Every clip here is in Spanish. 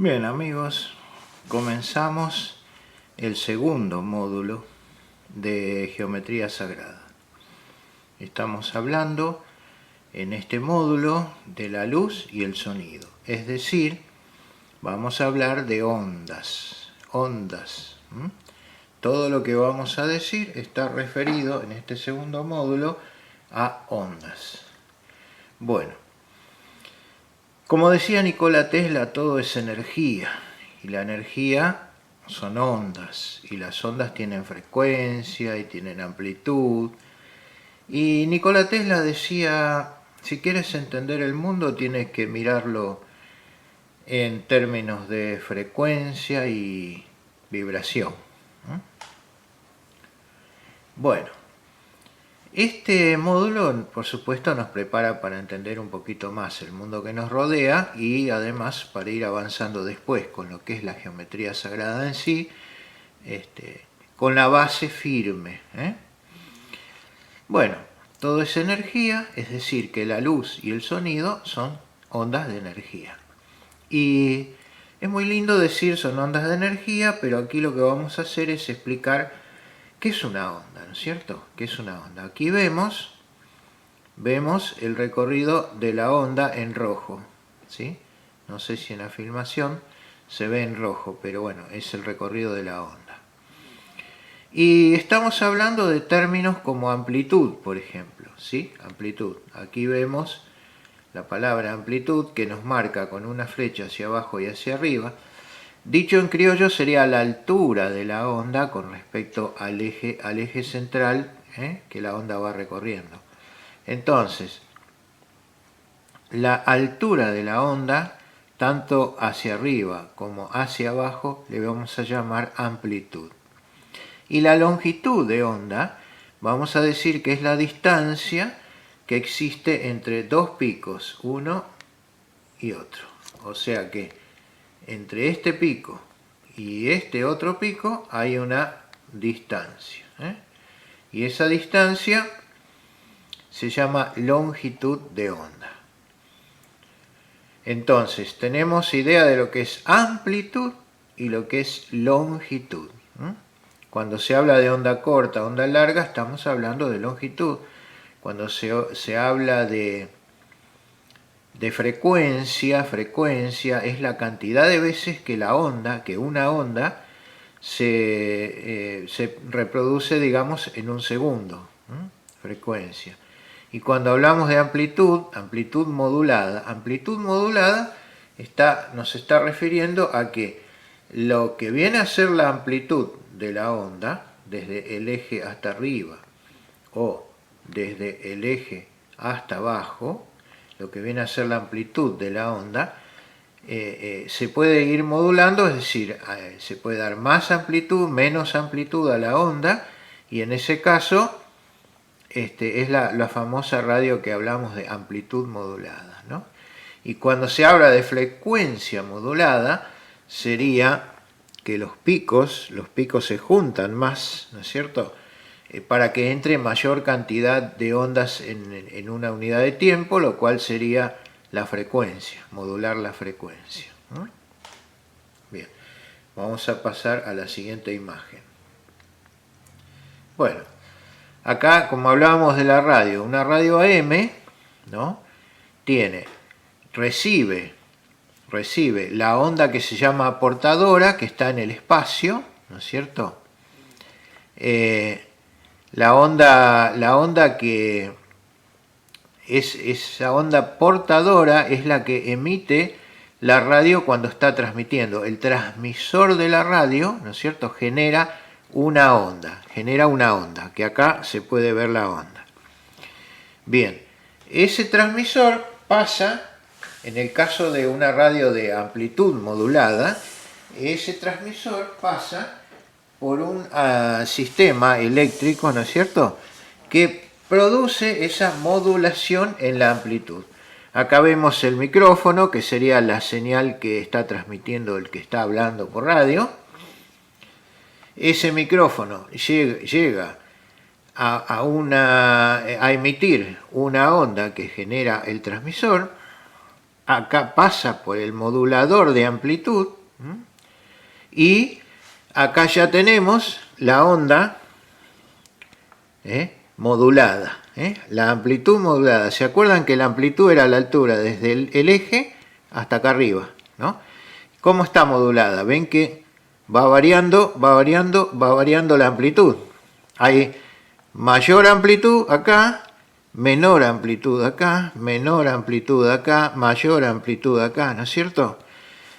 Bien amigos, comenzamos el segundo módulo de Geometría Sagrada. Estamos hablando en este módulo de la luz y el sonido, es decir, vamos a hablar de ondas. Todo lo que vamos a decir está referido en este segundo módulo a ondas. Bueno, como decía Nikola Tesla, todo es energía, y la energía son ondas, y las ondas tienen frecuencia y tienen amplitud. Y Nikola Tesla decía, si quieres entender el mundo tienes que mirarlo en términos de frecuencia y vibración. Bueno, este módulo, por supuesto, nos prepara para entender un poquito más el mundo que nos rodea y además para ir avanzando después con lo que es la geometría sagrada en sí, con la base firme. Bueno, todo es energía, es decir, que la luz y el sonido son ondas de energía. Y es muy lindo decir son ondas de energía, pero aquí lo que vamos a hacer es explicar qué es una onda, ¿no es cierto? ¿Qué es una onda? Aquí vemos el recorrido de la onda en rojo, ¿sí? No sé si en la filmación se ve en rojo, pero bueno, es el recorrido de la onda. Y estamos hablando de términos como amplitud, por ejemplo, ¿sí? Amplitud. Aquí vemos la palabra amplitud que nos marca con una flecha hacia abajo y hacia arriba. Dicho en criollo sería la altura de la onda con respecto al eje central que la onda va recorriendo. Entonces, la altura de la onda, tanto hacia arriba como hacia abajo, le vamos a llamar amplitud. Y la longitud de onda, vamos a decir que es la distancia que existe entre dos picos, uno y otro. O sea que entre este pico y este otro pico hay una distancia. Y esa distancia se llama longitud de onda. Entonces, tenemos idea de lo que es amplitud y lo que es longitud. Cuando se habla de onda corta, onda larga, estamos hablando de longitud. Cuando se habla de frecuencia es la cantidad de veces que una onda se reproduce, digamos, en un segundo. Frecuencia. Y cuando hablamos de amplitud modulada nos está refiriendo a que lo que viene a ser la amplitud de la onda, desde el eje hasta arriba o desde el eje hasta abajo, lo que viene a ser la amplitud de la onda, se puede ir modulando, es decir, se puede dar más amplitud, menos amplitud a la onda, y en ese caso es la famosa radio que hablamos de amplitud modulada, ¿no? Y cuando se habla de frecuencia modulada, sería que los picos se juntan más, ¿no es cierto?, para que entre mayor cantidad de ondas en una unidad de tiempo, lo cual sería la frecuencia, modular la frecuencia, ¿no? Bien, vamos a pasar a la siguiente imagen. Bueno, acá, como hablábamos de la radio, una radio AM, ¿no?, recibe la onda que se llama portadora, que está en el espacio, ¿no es cierto? La onda que es esa onda portadora es la que emite la radio cuando está transmitiendo. El transmisor de la radio, ¿no es cierto?, genera una onda, que acá se puede ver la onda. Bien, ese transmisor pasa, en el caso de una radio de amplitud modulada, ese transmisor pasa por un sistema eléctrico, ¿no es cierto?, que produce esa modulación en la amplitud. Acá vemos el micrófono, que sería la señal que está transmitiendo el que está hablando por radio. Ese micrófono llega a emitir una onda que genera el transmisor. acá pasa por el modulador de amplitud, y acá ya tenemos la onda modulada, la amplitud modulada. ¿Se acuerdan que la amplitud era la altura desde el eje hasta acá arriba, ¿no? ¿Cómo está modulada? Ven que va variando la amplitud. Hay mayor amplitud acá, menor amplitud acá, menor amplitud acá, mayor amplitud acá, ¿no es cierto?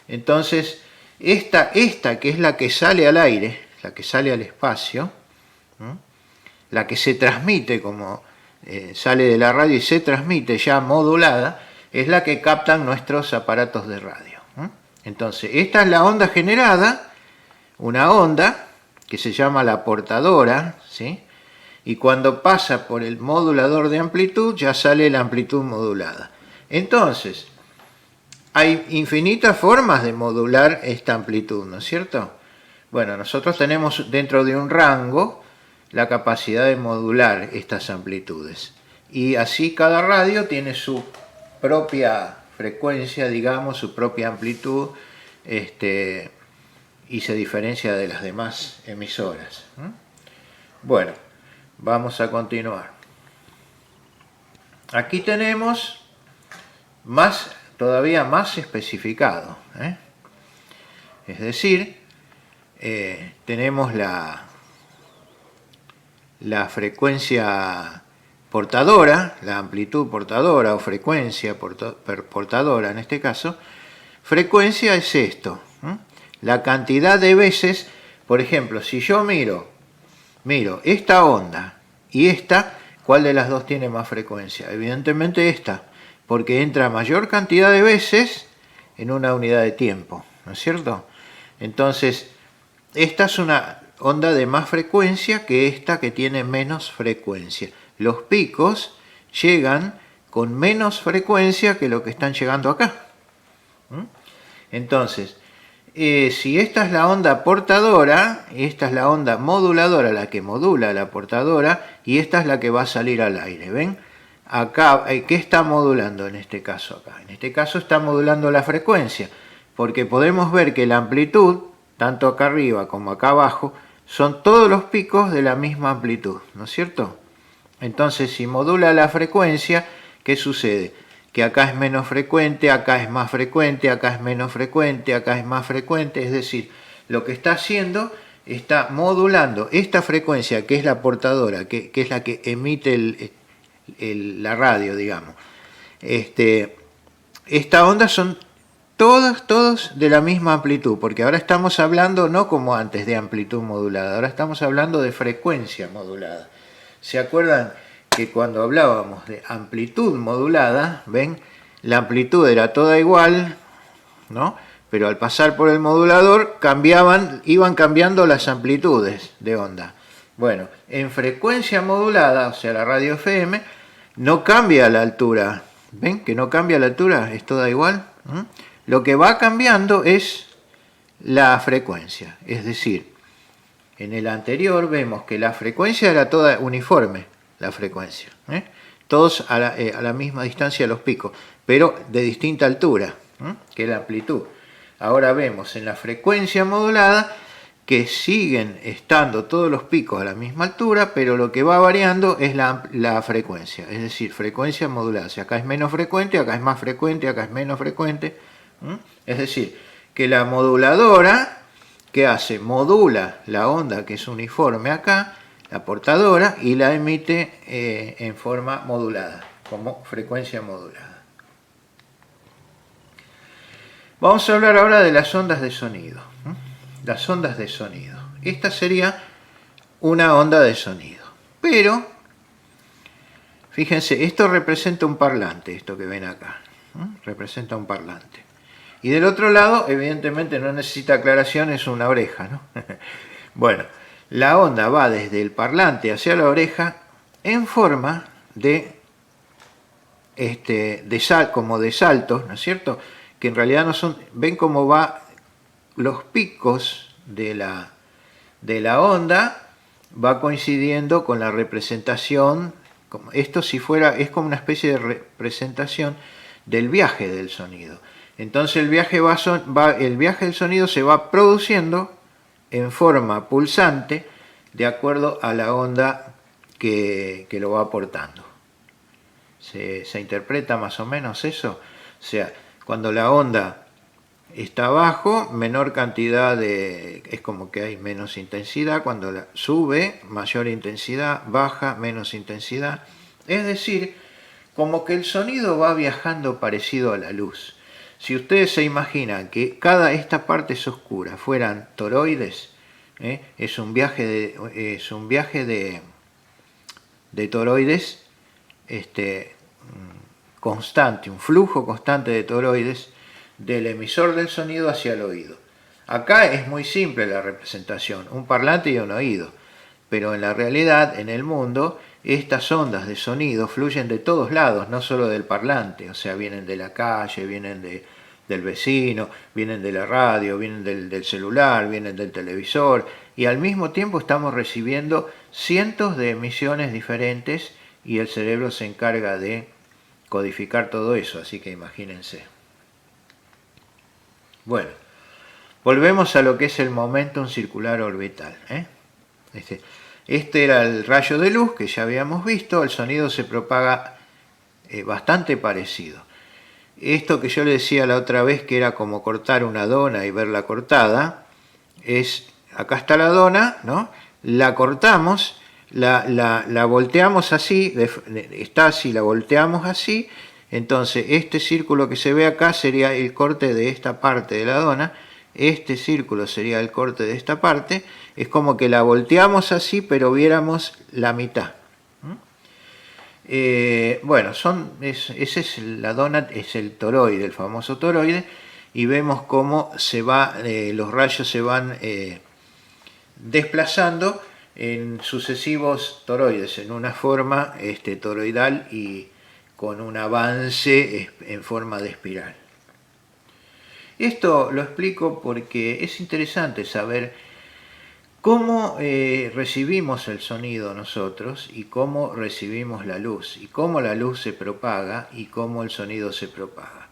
Entonces, esta que es la que sale al aire, la que sale al espacio, la que se transmite como sale de la radio y se transmite ya modulada, es la que captan nuestros aparatos de radio. Entonces, esta es la onda generada, una onda que se llama la portadora, ¿sí? Y cuando pasa por el modulador de amplitud ya sale la amplitud modulada. Entonces, hay infinitas formas de modular esta amplitud, ¿no es cierto? Bueno, nosotros tenemos dentro de un rango la capacidad de modular estas amplitudes. Y así cada radio tiene su propia frecuencia, digamos, su propia amplitud, y se diferencia de las demás emisoras. Bueno, vamos a continuar. Aquí tenemos todavía más especificado. Es decir, tenemos la frecuencia portadora, la amplitud portadora o frecuencia portadora en este caso. Frecuencia es esto, la cantidad de veces, por ejemplo, si yo miro esta onda y esta, ¿cuál de las dos tiene más frecuencia? Evidentemente esta, porque entra mayor cantidad de veces en una unidad de tiempo, ¿no es cierto? Entonces, esta es una onda de más frecuencia que esta que tiene menos frecuencia. Los picos llegan con menos frecuencia que lo que están llegando acá. Entonces, si esta es la onda portadora, esta es la onda moduladora, la que modula la portadora, y esta es la que va a salir al aire. ¿Ven? Acá, ¿qué está modulando en este caso acá? En este caso está modulando la frecuencia, porque podemos ver que la amplitud, tanto acá arriba como acá abajo, son todos los picos de la misma amplitud, ¿no es cierto? Entonces, si modula la frecuencia, ¿qué sucede? Que acá es menos frecuente, acá es más frecuente, acá es menos frecuente, acá es más frecuente. Es decir, lo que está haciendo, está modulando esta frecuencia, que es la portadora, que es la que emite la radio, digamos. Esta onda son todos de la misma amplitud, porque ahora estamos hablando no como antes de amplitud modulada, ahora estamos hablando de frecuencia modulada. ¿Se acuerdan que cuando hablábamos de amplitud modulada, ven, la amplitud era toda igual, ¿no? Pero al pasar por el modulador iban cambiando las amplitudes de onda. Bueno, en frecuencia modulada, o sea la radio FM, no cambia la altura. ¿Ven que no cambia la altura? Es toda igual. Lo que va cambiando es la frecuencia. Es decir, en el anterior vemos que la frecuencia era toda uniforme, la frecuencia. Todos a la misma distancia de los picos, pero de distinta altura, que la amplitud. Ahora vemos en la frecuencia modulada que siguen estando todos los picos a la misma altura, pero lo que va variando es la frecuencia, es decir, frecuencia modulada. O sea, acá es menos frecuente, acá es más frecuente, acá es menos frecuente. Es decir, que la moduladora, ¿qué hace? Modula la onda que es uniforme acá, la portadora, y la emite en forma modulada, como frecuencia modulada. Vamos a hablar ahora de las ondas de sonido. Las ondas de sonido. Esta sería una onda de sonido. Pero, fíjense, esto representa un parlante, esto que ven acá. Representa un parlante. Y del otro lado, evidentemente no necesita aclaración, es una oreja, ¿no? Bueno, la onda va desde el parlante hacia la oreja en forma como de saltos, ¿no es cierto? Que en realidad no son, ven cómo va los picos de la onda, va coincidiendo con la representación. Esto si fuera, es como una especie de representación del viaje del sonido. Entonces el viaje del sonido se va produciendo en forma pulsante de acuerdo a la onda que lo va aportando. ¿Se interpreta más o menos eso? O sea, cuando la onda está abajo, menor cantidad es como que hay menos intensidad. Cuando sube, mayor intensidad. Baja, menos intensidad. Es decir, como que el sonido va viajando parecido a la luz. Si ustedes se imaginan que esta parte oscura fueran toroides, es un viaje de toroides constante, un flujo constante de toroides del emisor del sonido hacia el oído. Acá es muy simple la representación, un parlante y un oído, pero en la realidad, en el mundo, estas ondas de sonido fluyen de todos lados, no solo del parlante, o sea, vienen de la calle, vienen del vecino, vienen de la radio, vienen del celular, vienen del televisor, y al mismo tiempo estamos recibiendo cientos de emisiones diferentes y el cerebro se encarga de codificar todo eso, así que imagínense. Bueno, volvemos a lo que es el momentum circular orbital. Este era el rayo de luz que ya habíamos visto, el sonido se propaga bastante parecido. Esto que yo le decía la otra vez que era como cortar una dona y verla cortada, acá está la dona, ¿no? La cortamos, la volteamos así, está así, la volteamos así, entonces este círculo que se ve acá sería el corte de esta parte de la dona, este círculo sería el corte de esta parte, es como que la volteamos así pero viéramos la mitad. Bueno, ese es la dona, es el toroide, el famoso toroide, y vemos cómo los rayos se van desplazando en sucesivos toroides, en una forma toroidal y con un avance en forma de espiral. Esto lo explico porque es interesante saber cómo recibimos el sonido nosotros y cómo recibimos la luz, y cómo la luz se propaga y cómo el sonido se propaga.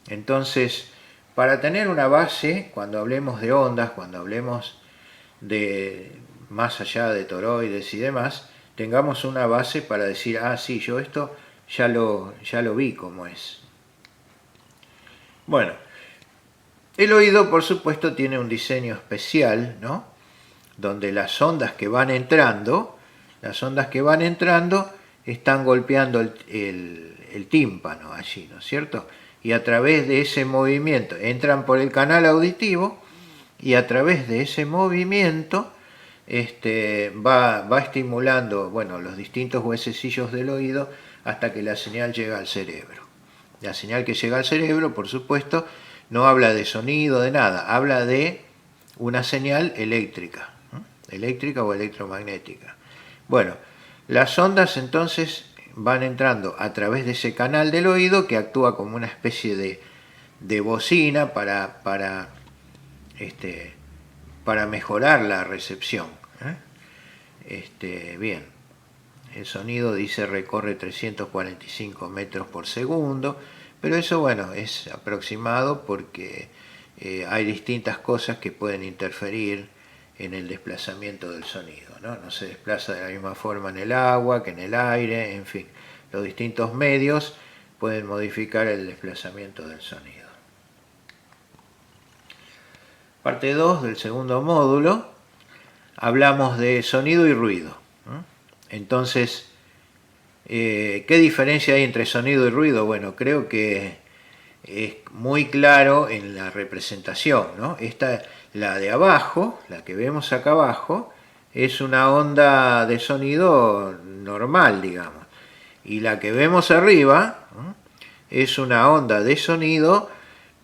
Entonces, para tener una base, cuando hablemos de ondas, cuando hablemos de más allá de toroides y demás, tengamos una base para decir, sí, yo esto ya lo vi cómo es. Bueno, el oído, por supuesto, tiene un diseño especial, ¿no? Donde las ondas que van entrando están golpeando el tímpano allí, ¿no es cierto? Y a través de ese movimiento entran por el canal auditivo y a través de ese movimiento va estimulando, bueno, los distintos huesecillos del oído hasta que la señal llega al cerebro. La señal que llega al cerebro, por supuesto, no habla de sonido, de nada, habla de una señal eléctrica o electromagnética. Bueno, las ondas entonces van entrando a través de ese canal del oído que actúa como una especie de bocina para mejorar la recepción. Bien, el sonido dice recorre 345 metros por segundo, pero eso, bueno, es aproximado porque hay distintas cosas que pueden interferir en el desplazamiento del sonido, ¿no? No se desplaza de la misma forma en el agua que en el aire, en fin, los distintos medios pueden modificar el desplazamiento del sonido. Parte 2 del segundo módulo, hablamos de sonido y ruido. Entonces, ¿qué diferencia hay entre sonido y ruido? Bueno, creo que es muy claro en la representación, ¿no? La de abajo, la que vemos acá abajo, es una onda de sonido normal, digamos. Y la que vemos arriba es una onda de sonido,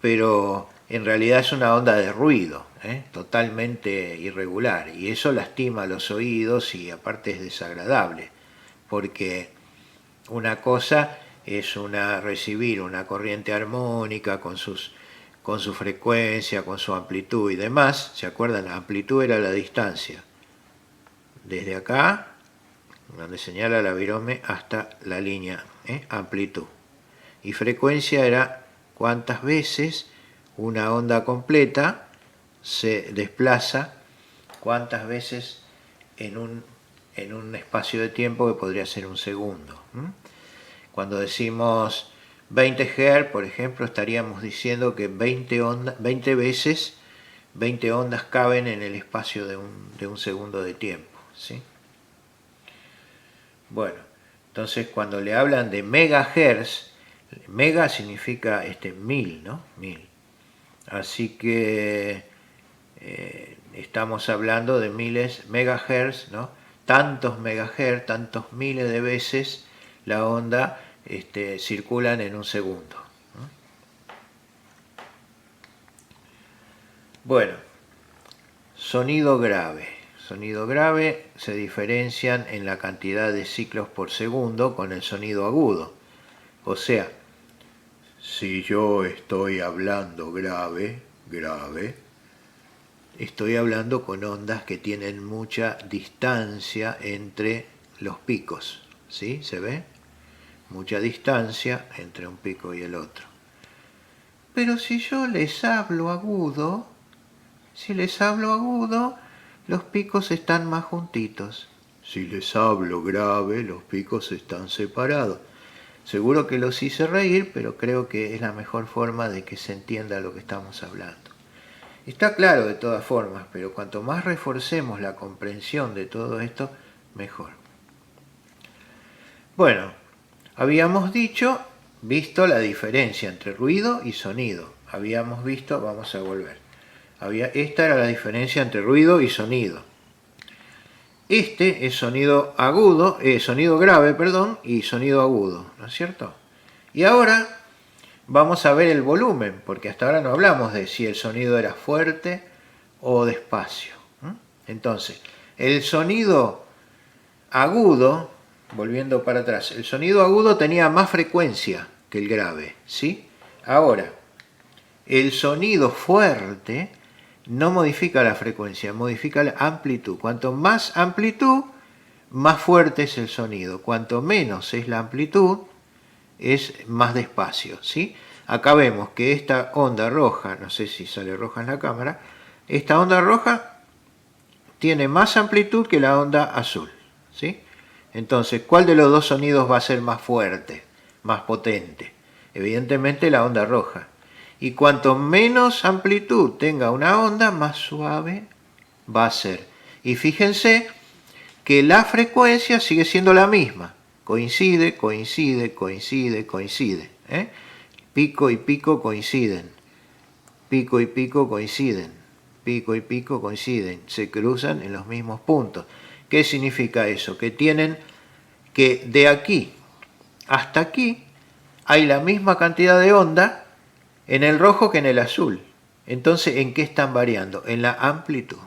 pero en realidad es una onda de ruido, totalmente irregular. Y eso lastima los oídos y aparte es desagradable, porque una cosa es recibir una corriente armónica con su frecuencia, con su amplitud y demás. ¿Se acuerdan? La amplitud era la distancia desde acá, donde señala la virome, hasta la línea, amplitud. y frecuencia era cuántas veces una onda completa se desplaza, cuántas veces en un espacio de tiempo que podría ser un segundo. Cuando decimos 20 Hz, por ejemplo, estaríamos diciendo que 20 veces 20 ondas caben en el espacio de un segundo de tiempo, ¿sí? Bueno, entonces cuando le hablan de megahertz, mega significa 1000, ¿no? 1000. Así que estamos hablando de miles megahertz, ¿no? Tantos megahertz, tantos miles de veces la onda circulan en un segundo. Bueno, sonido grave. Sonido grave se diferencian en la cantidad de ciclos por segundo con el sonido agudo. O sea, si yo estoy hablando grave, estoy hablando con ondas que tienen mucha distancia entre los picos. ¿Sí? ¿Se ve? Mucha distancia entre un pico y el otro. Pero si yo les hablo agudo, los picos están más juntitos. Si les hablo grave, los picos están separados. Seguro que los hice reír, pero creo que es la mejor forma de que se entienda lo que estamos hablando. Está claro de todas formas, pero cuanto más reforcemos la comprensión de todo esto, mejor. Bueno, habíamos visto la diferencia entre ruido y sonido. Habíamos visto, vamos a volver. Esta era la diferencia entre ruido y sonido. Este es sonido grave, y sonido agudo, ¿no es cierto? Y ahora vamos a ver el volumen, porque hasta ahora no hablamos de si el sonido era fuerte o despacio. Entonces, el sonido agudo, volviendo para atrás, el sonido agudo tenía más frecuencia que el grave, ¿sí? Ahora, el sonido fuerte no modifica la frecuencia, modifica la amplitud. Cuanto más amplitud, más fuerte es el sonido. Cuanto menos es la amplitud, es más despacio, ¿sí? Acá vemos que esta onda roja, no sé si sale roja en la cámara, esta onda roja tiene más amplitud que la onda azul, ¿sí? Entonces, ¿cuál de los dos sonidos va a ser más fuerte, más potente? Evidentemente la onda roja. Y cuanto menos amplitud tenga una onda, más suave va a ser. Y fíjense que la frecuencia sigue siendo la misma. Coincide. Pico y pico coinciden. Pico y pico coinciden. Pico y pico coinciden. Se cruzan en los mismos puntos. ¿Qué significa eso? Que tienen que de aquí hasta aquí hay la misma cantidad de onda en el rojo que en el azul. Entonces, ¿en qué están variando? En la amplitud.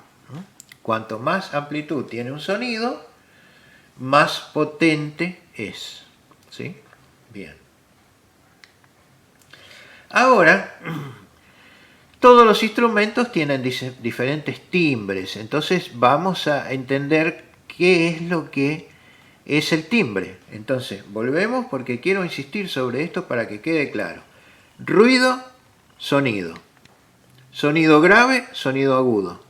Cuanto más amplitud tiene un sonido, más potente es. ¿Sí? Bien. Ahora, todos los instrumentos tienen diferentes timbres. Entonces, vamos a entender qué es lo que es el timbre. Entonces, volvemos porque quiero insistir sobre esto para que quede claro. Ruido, sonido. Sonido grave, sonido agudo.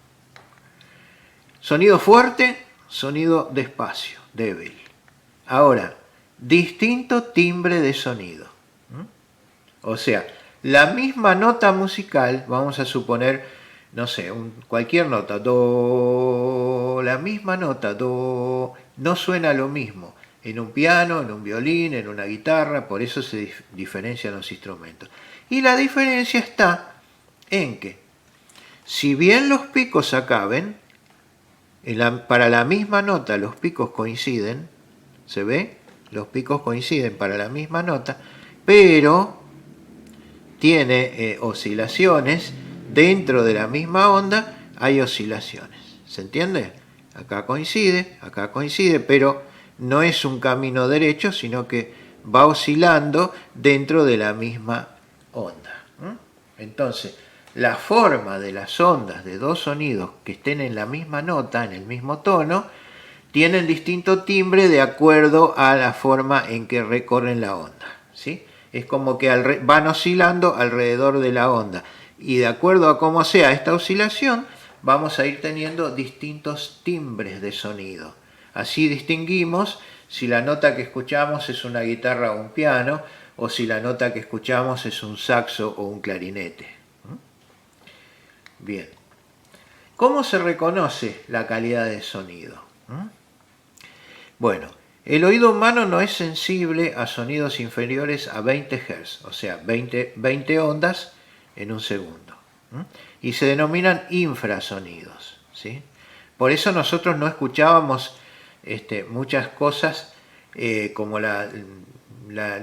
Sonido fuerte, sonido despacio, débil. Ahora, distinto timbre de sonido. O sea, la misma nota musical, vamos a suponer, no sé, cualquier nota, do, la misma nota, do, no suena lo mismo en un piano, en un violín, en una guitarra, por eso se diferencian los instrumentos. Y la diferencia está en que, si bien los picos acaben, para la misma nota los picos coinciden, ¿se ve? Los picos coinciden para la misma nota, pero tiene oscilaciones, dentro de la misma onda hay oscilaciones, ¿se entiende? Acá coincide, pero no es un camino derecho, sino que va oscilando dentro de la misma onda. Entonces, la forma de las ondas de dos sonidos que estén en la misma nota, en el mismo tono, tienen distinto timbre de acuerdo a la forma en que recorren la onda, ¿sí? Es como que van oscilando alrededor de la onda. Y de acuerdo a cómo sea esta oscilación, vamos a ir teniendo distintos timbres de sonido. Así distinguimos si la nota que escuchamos es una guitarra o un piano, o si la nota que escuchamos es un saxo o un clarinete. Bien. ¿Cómo se reconoce la calidad del sonido? Bueno, el oído humano no es sensible a sonidos inferiores a 20 Hz, o sea, 20 ondas en un segundo. Y se denominan infrasonidos, ¿sí? Por eso nosotros no escuchábamos muchas cosas como las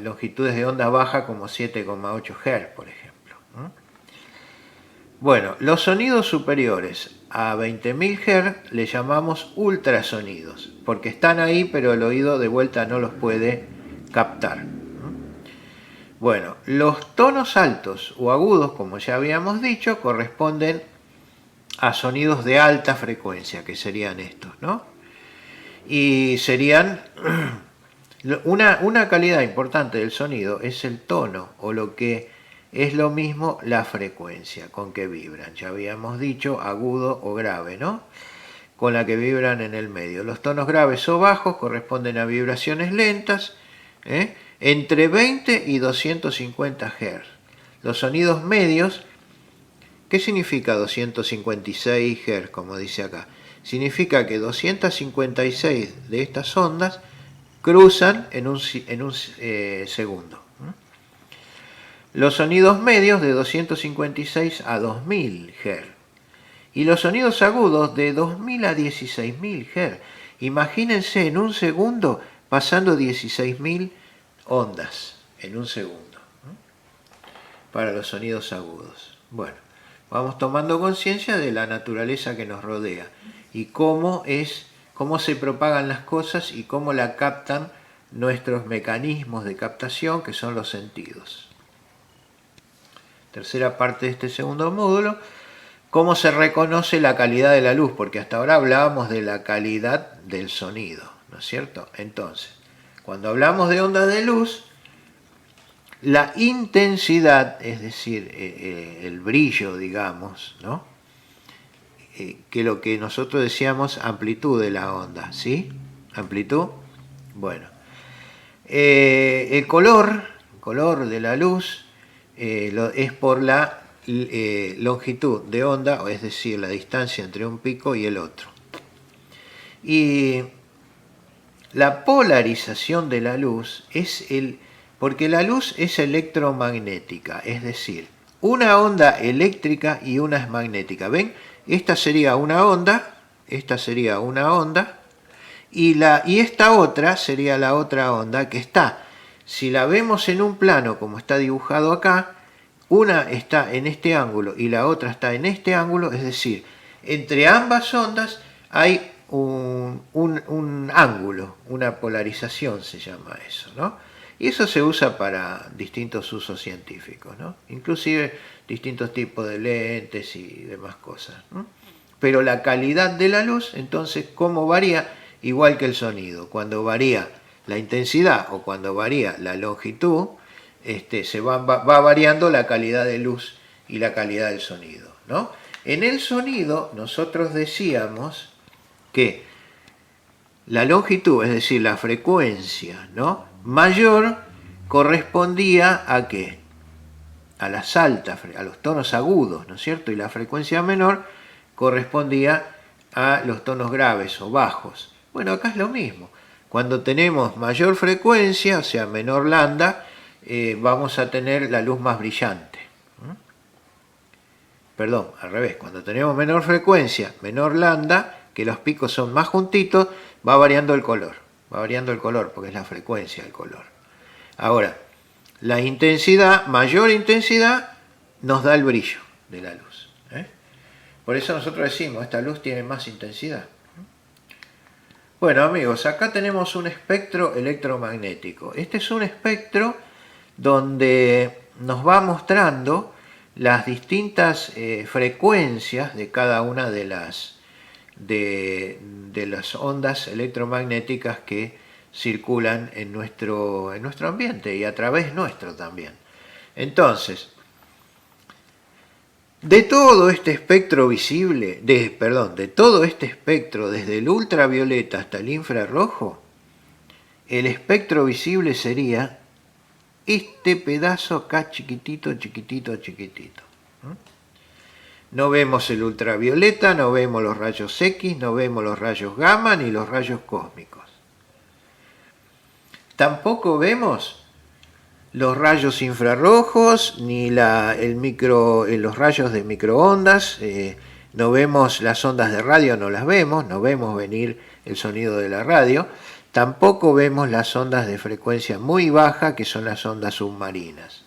longitudes de onda baja como 7,8 Hz, por ejemplo. Bueno, los sonidos superiores a 20.000 Hz le llamamos ultrasonidos, porque están ahí pero el oído de vuelta no los puede captar. Bueno, los tonos altos o agudos, como ya habíamos dicho, corresponden a sonidos de alta frecuencia, que serían estos, ¿no? Y serían una calidad importante del sonido es el tono, o lo que es lo mismo la frecuencia con que vibran. Ya habíamos dicho agudo o grave, ¿no? Con la que vibran en el medio. Los tonos graves o bajos corresponden a vibraciones lentas, entre 20 y 250 Hz. Los sonidos medios, ¿qué significa 256 Hz, como dice acá? Significa que 256 de estas ondas cruzan en un segundo. Los sonidos medios de 256 a 2000 Hz. Y los sonidos agudos de 2000 a 16000 Hz. Imagínense en un segundo pasando 16000 ondas en un segundo para los sonidos agudos. Bueno, vamos tomando conciencia de la naturaleza que nos rodea y cómo se propagan las cosas y cómo la captan nuestros mecanismos de captación, que son los sentidos. Tercera parte de este segundo módulo, cómo se reconoce la calidad de la luz, porque hasta ahora hablábamos de la calidad del sonido, ¿no es cierto? Entonces, cuando hablamos de ondas de luz, la intensidad, es decir, el brillo, digamos, ¿no? Que lo que nosotros decíamos amplitud de la onda, ¿sí? Amplitud. Bueno, el color de la luz es por la longitud de onda, es decir, la distancia entre un pico y el otro. Y la polarización de la luz porque la luz es electromagnética, es decir, una onda eléctrica y una es magnética. ¿Ven? Esta sería una onda, y esta otra sería la otra onda que está. Si la vemos en un plano como está dibujado acá, una está en este ángulo y la otra está en este ángulo, es decir, entre ambas ondas hay un ángulo, una polarización se llama eso, ¿no? Y eso se usa para distintos usos científicos, ¿no? Inclusive distintos tipos de lentes y demás cosas, ¿no? Pero la calidad de la luz, entonces, ¿cómo varía? Igual que el sonido. Cuando varía la intensidad o cuando varía la longitud, va variando la calidad de luz y la calidad del sonido, ¿no? En el sonido nosotros decíamos que la longitud, es decir, la frecuencia, ¿no?, mayor correspondía a ¿qué? A las altas, a los tonos agudos, ¿no es cierto? Y la frecuencia menor correspondía a los tonos graves o bajos. Bueno, acá es lo mismo. Cuando tenemos mayor frecuencia, o sea, menor lambda, vamos a tener la luz más brillante. Perdón, al revés. Cuando tenemos menor frecuencia, menor lambda, que los picos son más juntitos, va variando el color. Va variando el color porque es la frecuencia del color. Ahora, la intensidad, mayor intensidad, nos da el brillo de la luz. Por eso nosotros decimos, esta luz tiene más intensidad. Bueno, amigos, acá tenemos un espectro electromagnético. Este es un espectro donde nos va mostrando las distintas frecuencias de cada una de las ondas electromagnéticas que circulan en nuestro ambiente y a través nuestro también. Entonces, de todo este espectro visible, de todo este espectro, desde el ultravioleta hasta el infrarrojo, el espectro visible sería este pedazo acá chiquitito, chiquitito, chiquitito. No vemos el ultravioleta, no vemos los rayos X, no vemos los rayos gamma ni los rayos cósmicos. Tampoco vemos los rayos infrarrojos ni los rayos de microondas. No vemos las ondas de radio, no las vemos, no vemos venir el sonido de la radio. Tampoco vemos las ondas de frecuencia muy baja, que son las ondas submarinas.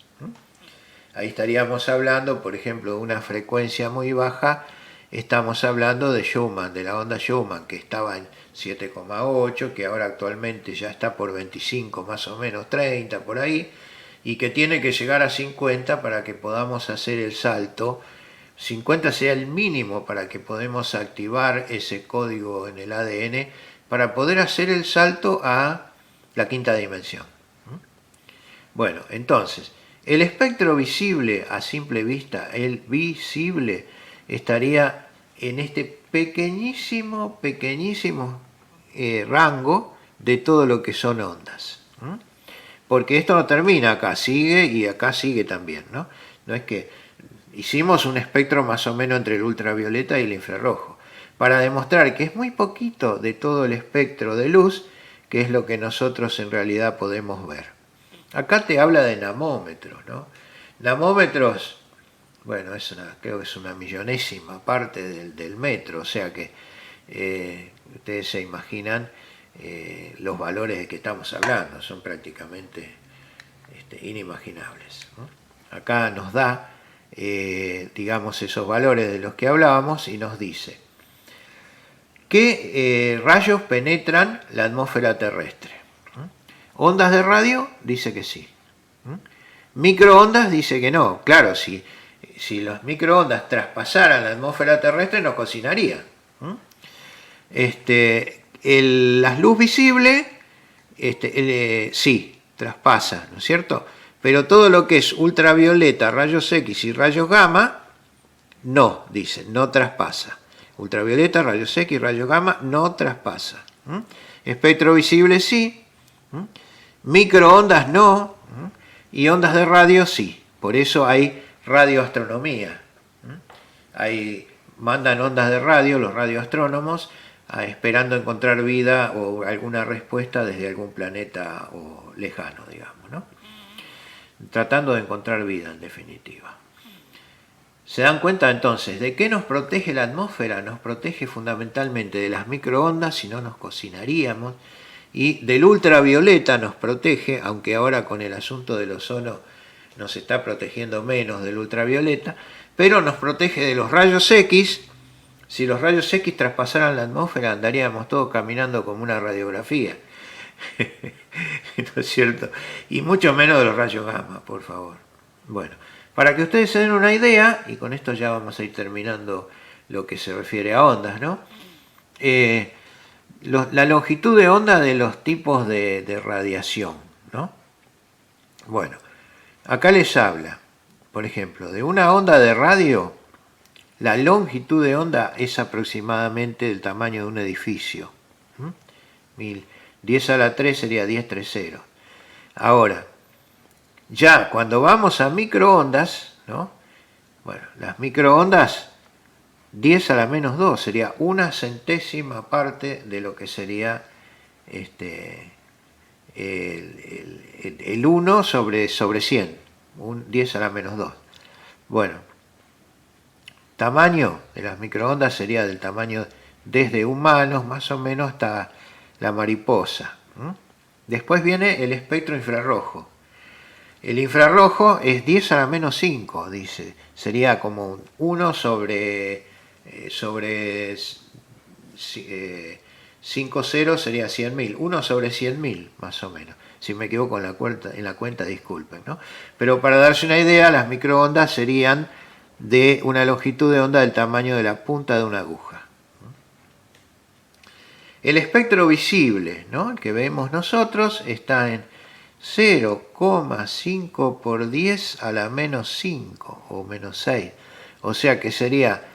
Ahí estaríamos hablando, por ejemplo, de una frecuencia muy baja. Estamos hablando de Schumann, de la onda Schumann, que estaba en 7,8, que ahora actualmente ya está por 25, más o menos 30, por ahí, y que tiene que llegar a 50 para que podamos hacer el salto. 50 sea el mínimo para que podamos activar ese código en el ADN para poder hacer el salto a la quinta dimensión. Bueno, entonces, el espectro visible a simple vista, el visible, estaría en este pequeñísimo rango de todo lo que son ondas. Porque esto no termina acá, sigue y acá sigue también, ¿no? No es que hicimos un espectro más o menos entre el ultravioleta y el infrarrojo, para demostrar que es muy poquito de todo el espectro de luz, que es lo que nosotros en realidad podemos ver. Acá te habla de namómetros, ¿no? Namómetros, bueno, creo que es una millonésima parte del metro, o sea que ustedes se imaginan los valores de que estamos hablando, son prácticamente inimaginables, ¿no? Acá nos da, digamos, esos valores de los que hablábamos y nos dice qué rayos penetran la atmósfera terrestre. Ondas de radio, dice que sí. Microondas, dice que no. Claro, si las microondas traspasaran la atmósfera terrestre, nos cocinarían. La luz visible, sí, traspasa, ¿no es cierto? Pero todo lo que es ultravioleta, rayos X y rayos gamma, no, dice, no traspasa. Ultravioleta, rayos X, rayos gamma, no traspasa. Espectro visible, sí. Microondas, no. Y ondas de radio, sí. Por eso hay radioastronomía. Mandan ondas de radio los radioastrónomos esperando encontrar vida o alguna respuesta desde algún planeta lejano, digamos, ¿no? Tratando de encontrar vida, en definitiva. ¿Se dan cuenta entonces de qué nos protege la atmósfera? Nos protege fundamentalmente de las microondas, si no nos cocinaríamos, y del ultravioleta nos protege, aunque ahora con el asunto del ozono nos está protegiendo menos del ultravioleta, pero nos protege de los rayos X. Si los rayos X traspasaran la atmósfera, andaríamos todos caminando como una radiografía. ¿No es cierto? Y mucho menos de los rayos gamma, por favor. Bueno, para que ustedes se den una idea, y con esto ya vamos a ir terminando lo que se refiere a ondas, ¿no? La longitud de onda de los tipos de radiación, ¿no? Bueno, acá les habla, por ejemplo, de una onda de radio. La longitud de onda es aproximadamente del tamaño de un edificio. 10 a la 3 sería 1030. Ahora, ya cuando vamos a microondas, ¿no? Bueno, las microondas, 10 a la menos 2 sería una centésima parte de lo que sería el 1 sobre 100, 10 a la menos 2. Bueno, tamaño de las microondas sería del tamaño desde humanos más o menos hasta la mariposa. Después viene el espectro infrarrojo. El infrarrojo es 10 a la menos 5, dice. Sería como 1 sobre 5 ceros sería 100.000. 1 sobre 100.000 más o menos. Si me equivoco en la cuenta, disculpen, ¿no? Pero para darse una idea, las microondas serían de una longitud de onda del tamaño de la punta de una aguja. El espectro visible, ¿no?, el que vemos nosotros, está en 0,5 por 10 a la menos 5 o menos 6. O sea que sería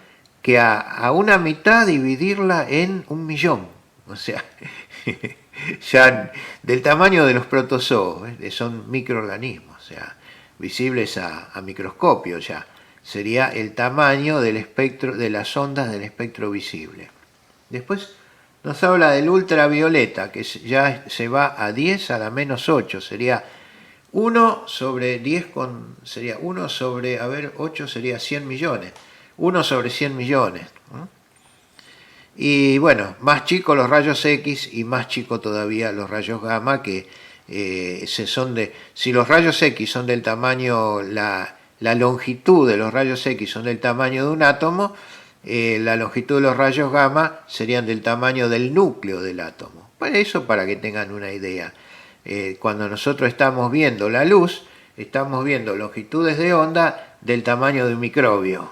que a una mitad dividirla en 1.000.000. O sea, ya del tamaño de los protozoos, son microorganismos, o sea, visibles a microscopio ya. Sería el tamaño del espectro, de las ondas del espectro visible. Después nos habla del ultravioleta, que ya se va a 10 a la menos 8, sería 1 sobre 10 sería 1 sobre, 8 sería 100 millones, 1 sobre 100 millones. Y bueno, más chicos los rayos X y más chico todavía los rayos gamma, que si los rayos X son del tamaño, la longitud de los rayos X son del tamaño de un átomo, la longitud de los rayos gamma serían del tamaño del núcleo del átomo. Eso para que tengan una idea. Cuando nosotros estamos viendo la luz, estamos viendo longitudes de onda del tamaño de un microbio.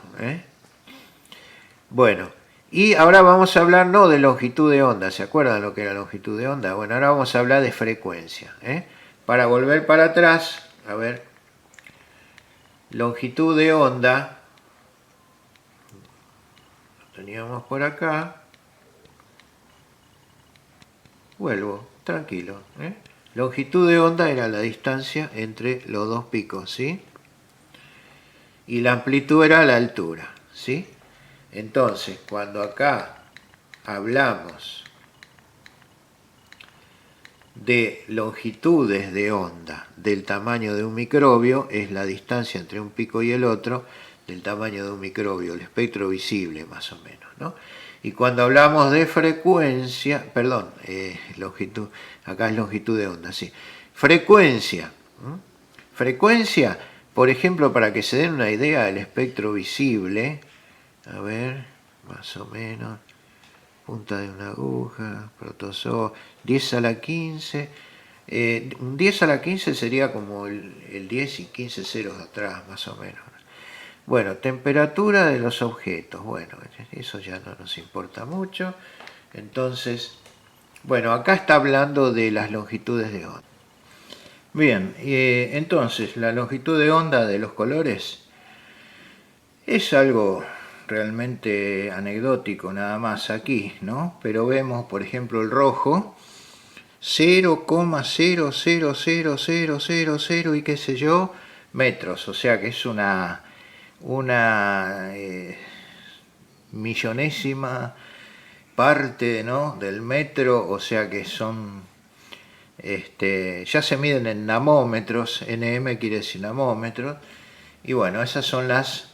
Bueno, y ahora vamos a hablar no de longitud de onda, ¿se acuerdan lo que era longitud de onda? Bueno, ahora vamos a hablar de frecuencia. Para volver para atrás, a ver, longitud de onda, lo teníamos por acá, vuelvo, tranquilo. Longitud de onda era la distancia entre los dos picos, ¿sí? Y la amplitud era la altura, ¿sí? Entonces, cuando acá hablamos de longitudes de onda del tamaño de un microbio, es la distancia entre un pico y el otro del tamaño de un microbio, el espectro visible más o menos, ¿no? Y cuando hablamos de frecuencia, perdón, longitud, acá es longitud de onda, sí. Frecuencia. Frecuencia, por ejemplo, para que se den una idea del espectro visible, a ver, más o menos, punta de una aguja, protozoo, 10 a la 15. 10 a la 15 sería como el 10 y 15 ceros atrás, más o menos. Bueno, temperatura de los objetos. Bueno, eso ya no nos importa mucho. Entonces, bueno, acá está hablando de las longitudes de onda. Bien, entonces, la longitud de onda de los colores es algo realmente anecdótico nada más aquí, ¿no? Pero vemos, por ejemplo, el rojo, 0,00000 y qué sé yo, metros, o sea que es una millonésima parte, ¿no?, del metro, o sea que son, ya se miden en namómetros, nm quiere decir namómetros, y bueno, esas son las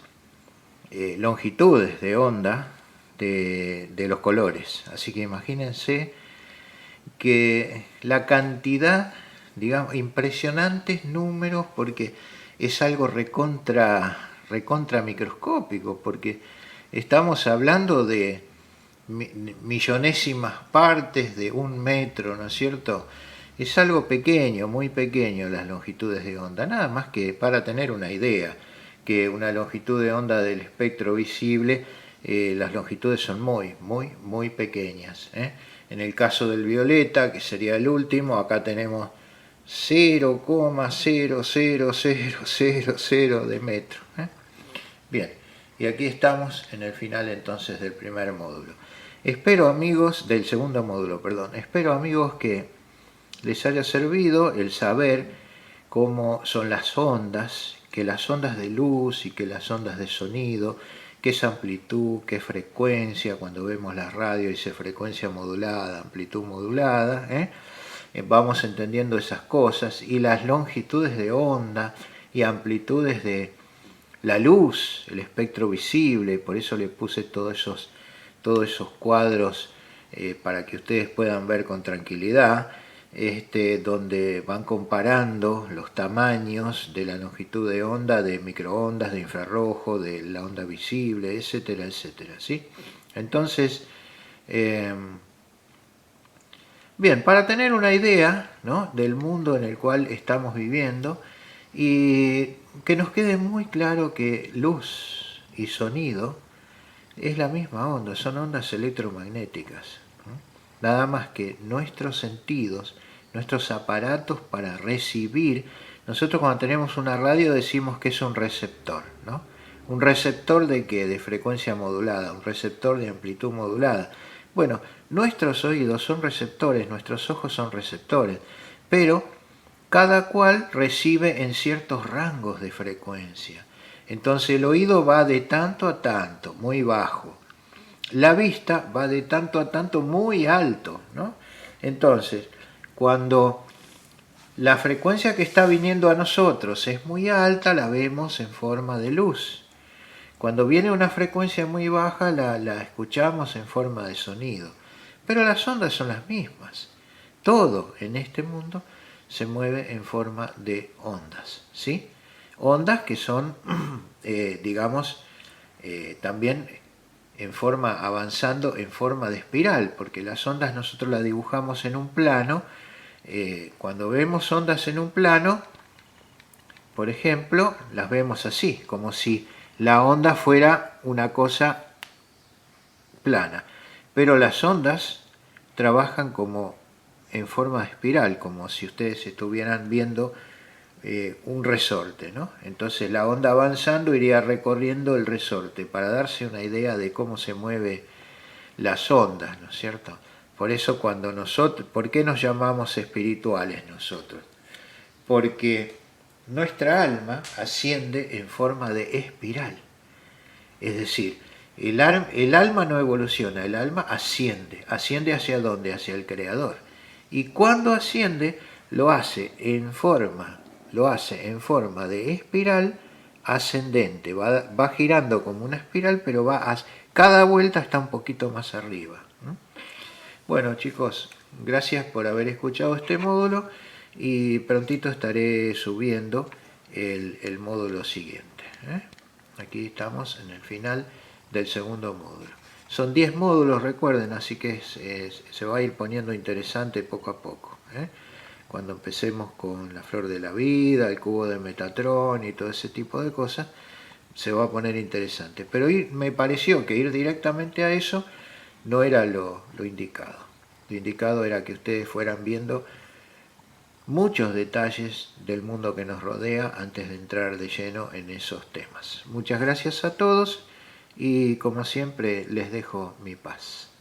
longitudes de onda de los colores. Así que imagínense que la cantidad, digamos, impresionantes números, porque es algo recontra microscópico, porque estamos hablando de millonésimas partes de un metro, ¿no es cierto? Es algo pequeño, muy pequeño las longitudes de onda, nada más que para tener una idea, que una longitud de onda del espectro visible, las longitudes son muy pequeñas. En el caso del violeta, que sería el último, acá tenemos 0,00000 de metro. Bien, y aquí estamos en el final entonces del primer módulo. Espero, amigos, del segundo módulo, perdón. Espero, amigos, que les haya servido el saber cómo son las ondas, que las ondas de luz y que las ondas de sonido, qué es amplitud, qué frecuencia, cuando vemos la radio dice frecuencia modulada, amplitud modulada, vamos entendiendo esas cosas, y las longitudes de onda y amplitudes de la luz, el espectro visible, por eso le puse todos esos cuadros para que ustedes puedan ver con tranquilidad, donde van comparando los tamaños de la longitud de onda de microondas, de infrarrojo, de la onda visible, etcétera, etcétera, ¿sí? Entonces, bien, para tener una idea, ¿no?, del mundo en el cual estamos viviendo, y que nos quede muy claro que luz y sonido es la misma onda, son ondas electromagnéticas, ¿no? nada más que nuestros sentidos, nuestros aparatos para recibir. Nosotros cuando tenemos una radio decimos que es un receptor, ¿no? ¿Un receptor de qué? De frecuencia modulada, un receptor de amplitud modulada. Bueno, nuestros oídos son receptores, nuestros ojos son receptores, pero cada cual recibe en ciertos rangos de frecuencia. Entonces el oído va de tanto a tanto, muy bajo. La vista va de tanto a tanto, muy alto, ¿no? Entonces, cuando la frecuencia que está viniendo a nosotros es muy alta, la vemos en forma de luz. Cuando viene una frecuencia muy baja, la escuchamos en forma de sonido. Pero las ondas son las mismas. Todo en este mundo se mueve en forma de ondas, ¿sí? Ondas que son, digamos, también en forma, avanzando en forma de espiral, porque las ondas nosotros las dibujamos en un plano. Cuando vemos ondas en un plano, por ejemplo, las vemos así, como si la onda fuera una cosa plana. Pero las ondas trabajan como en forma de espiral, como si ustedes estuvieran viendo un resorte, ¿no? Entonces la onda avanzando iría recorriendo el resorte para darse una idea de cómo se mueven las ondas, ¿no es cierto? Por eso cuando nosotros, ¿por qué nos llamamos espirituales nosotros? Porque nuestra alma asciende en forma de espiral. Es decir, el alma no evoluciona, el alma asciende. ¿Asciende hacia dónde? Hacia el Creador. Y cuando asciende, lo hace en forma de espiral ascendente. Va girando como una espiral, pero cada vuelta está un poquito más arriba. Bueno, chicos, gracias por haber escuchado este módulo y prontito estaré subiendo el módulo siguiente. Aquí estamos en el final del segundo módulo. Son 10 módulos, recuerden, así que se va a ir poniendo interesante poco a poco. Cuando empecemos con la flor de la vida, el cubo de Metatron y todo ese tipo de cosas, se va a poner interesante. Pero me pareció que ir directamente a eso no era lo indicado. Lo indicado era que ustedes fueran viendo muchos detalles del mundo que nos rodea antes de entrar de lleno en esos temas. Muchas gracias a todos y como siempre les dejo mi paz.